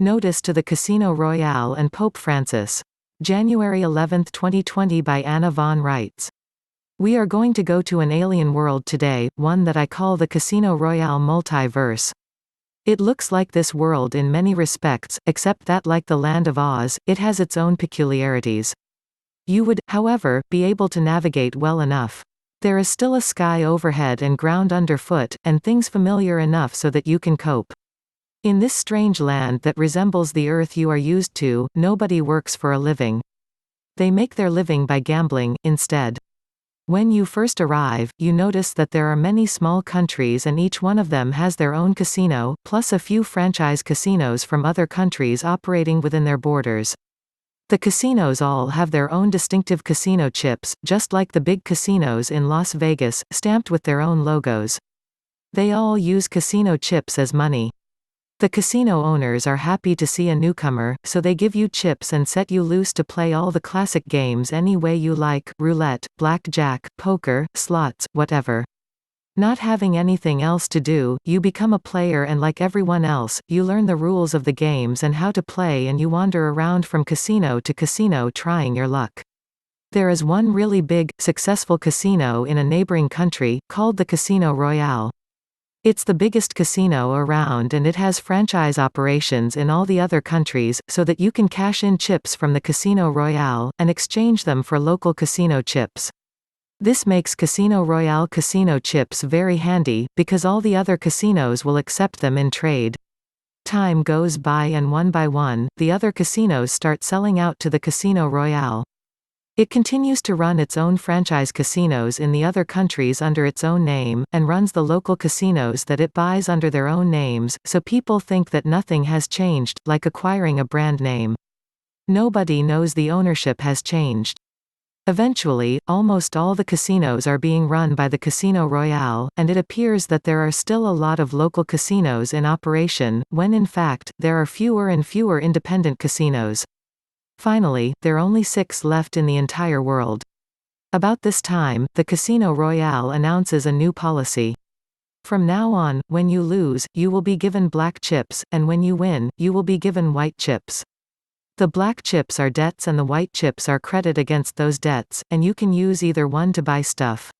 Notice to the Casino Royale and Pope Francis. January 11, 2020 by Anna von Reitz. We are going to go to an alien world today, one that I call the Casino Royale Multi-Verse. It looks like this world in many respects, except that like the Land of Oz, it has its own peculiarities. You would, however, be able to navigate well enough. There is still a sky overhead and ground underfoot, and things familiar enough so that you can cope. In this strange land that resembles the earth you are used to, nobody works for a living. They make their living by gambling, instead. When you first arrive, you notice that there are many small countries and each one of them has their own casino, plus a few franchise casinos from other countries operating within their borders. The casinos all have their own distinctive casino chips, just like the big casinos in Las Vegas, stamped with their own logos. They all use casino chips as money. The casino owners are happy to see a newcomer, so they give you chips and set you loose to play all the classic games any way you like: roulette, blackjack, poker, slots, whatever. Not having anything else to do, you become a player and like everyone else, you learn the rules of the games and how to play, and you wander around from casino to casino trying your luck. There is one really big, successful casino in a neighboring country, called the Casino Royale. It's the biggest casino around and it has franchise operations in all the other countries, so that you can cash in chips from the Casino Royale, and exchange them for local casino chips. This makes Casino Royale casino chips very handy, because all the other casinos will accept them in trade. Time goes by and one by one, the other casinos start selling out to the Casino Royale. It continues to run its own franchise casinos in the other countries under its own name, and runs the local casinos that it buys under their own names, so people think that nothing has changed, like acquiring a brand name. Nobody knows the ownership has changed. Eventually, almost all the casinos are being run by the Casino Royale, and it appears that there are still a lot of local casinos in operation, when in fact, there are fewer and fewer independent casinos. Finally, there are only 6 left in the entire world. About this time, the Casino Royale announces a new policy. From now on, when you lose, you will be given black chips, and when you win, you will be given white chips. The black chips are debts and the white chips are credit against those debts, and you can use either one to buy stuff.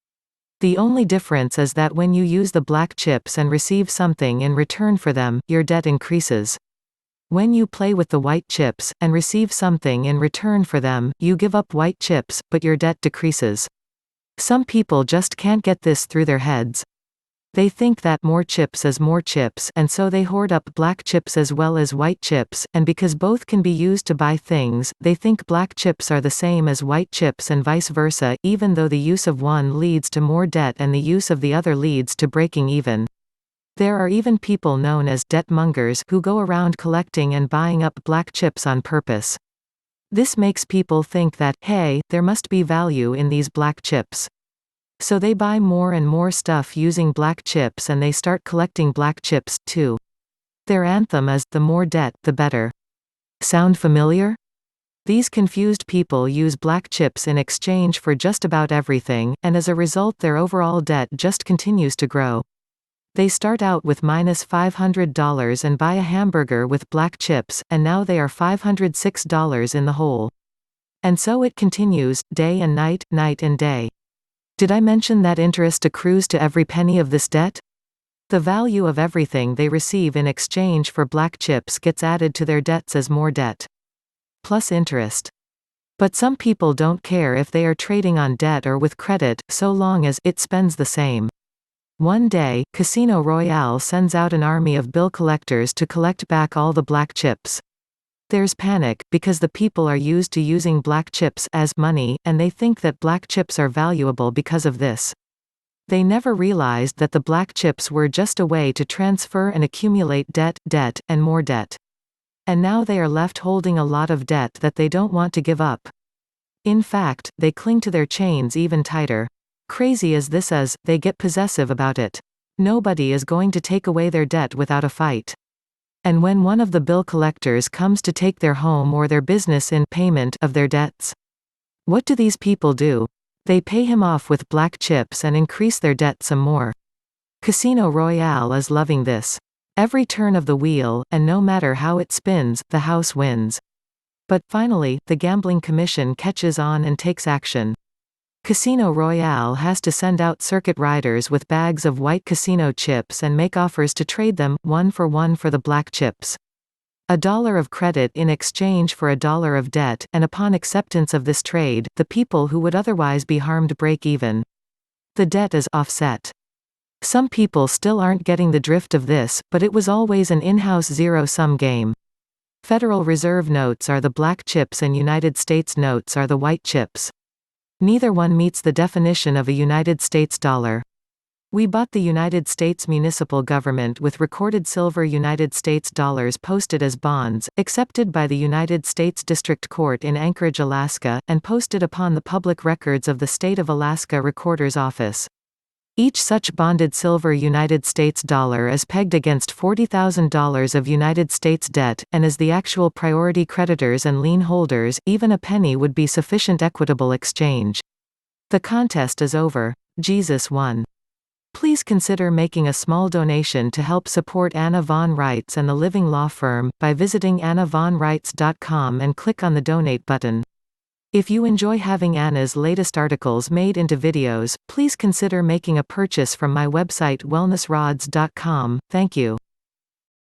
The only difference is that when you use the black chips and receive something in return for them, your debt increases. When you play with the white chips, and receive something in return for them, you give up white chips, but your debt decreases. Some people just can't get this through their heads. They think that more chips is more chips, and so they hoard up black chips as well as white chips, and because both can be used to buy things, they think black chips are the same as white chips and vice versa, even though the use of one leads to more debt and the use of the other leads to breaking even. There are even people known as debt mongers who go around collecting and buying up black chips on purpose. This makes people think that, hey, there must be value in these black chips. So they buy more and more stuff using black chips and they start collecting black chips, too. Their anthem is, the more debt, the better. Sound familiar? These confused people use black chips in exchange for just about everything, and as a result their overall debt just continues to grow. They start out with -$500 and buy a hamburger with black chips, and now they are $506 in the hole. And so it continues, day and night, night and day. Did I mention that interest accrues to every penny of this debt? The value of everything they receive in exchange for black chips gets added to their debts as more debt. Plus interest. But some people don't care if they are trading on debt or with credit, so long as it spends the same. One day, Casino Royale sends out an army of bill collectors to collect back all the black chips. There's panic, because the people are used to using black chips as money, and they think that black chips are valuable because of this. They never realized that the black chips were just a way to transfer and accumulate debt, and more debt. And now they are left holding a lot of debt that they don't want to give up. In fact, they cling to their chains even tighter. Crazy as this is, they get possessive about it. Nobody is going to take away their debt without a fight. And when one of the bill collectors comes to take their home or their business in payment of their debts, what do these people do? They pay him off with black chips and increase their debt some more. Casino Royale is loving this. Every turn of the wheel, and no matter how it spins, the house wins. But, finally, the gambling commission catches on and takes action. Casino Royale has to send out circuit riders with bags of white casino chips and make offers to trade them, 1 for the black chips. $1 of credit in exchange for $1 of debt, and upon acceptance of this trade, the people who would otherwise be harmed break even. The debt is offset. Some people still aren't getting the drift of this, but it was always an in-house zero-sum game. Federal Reserve notes are the black chips and United States notes are the white chips. Neither one meets the definition of a United States dollar. We bought the United States municipal government with recorded silver United States dollars posted as bonds, accepted by the United States District Court in Anchorage, Alaska, and posted upon the public records of the State of Alaska Recorder's Office. Each such bonded silver United States dollar is pegged against $40,000 of United States debt, and as the actual priority creditors and lien holders, even a penny would be sufficient equitable exchange. The contest is over. Jesus won. Please consider making a small donation to help support Anna von Reitz and the Living Law Firm, by visiting annavonreitz.com and click on the donate button. If you enjoy having Anna's latest articles made into videos, please consider making a purchase from my website wellnessrods.com. Thank you.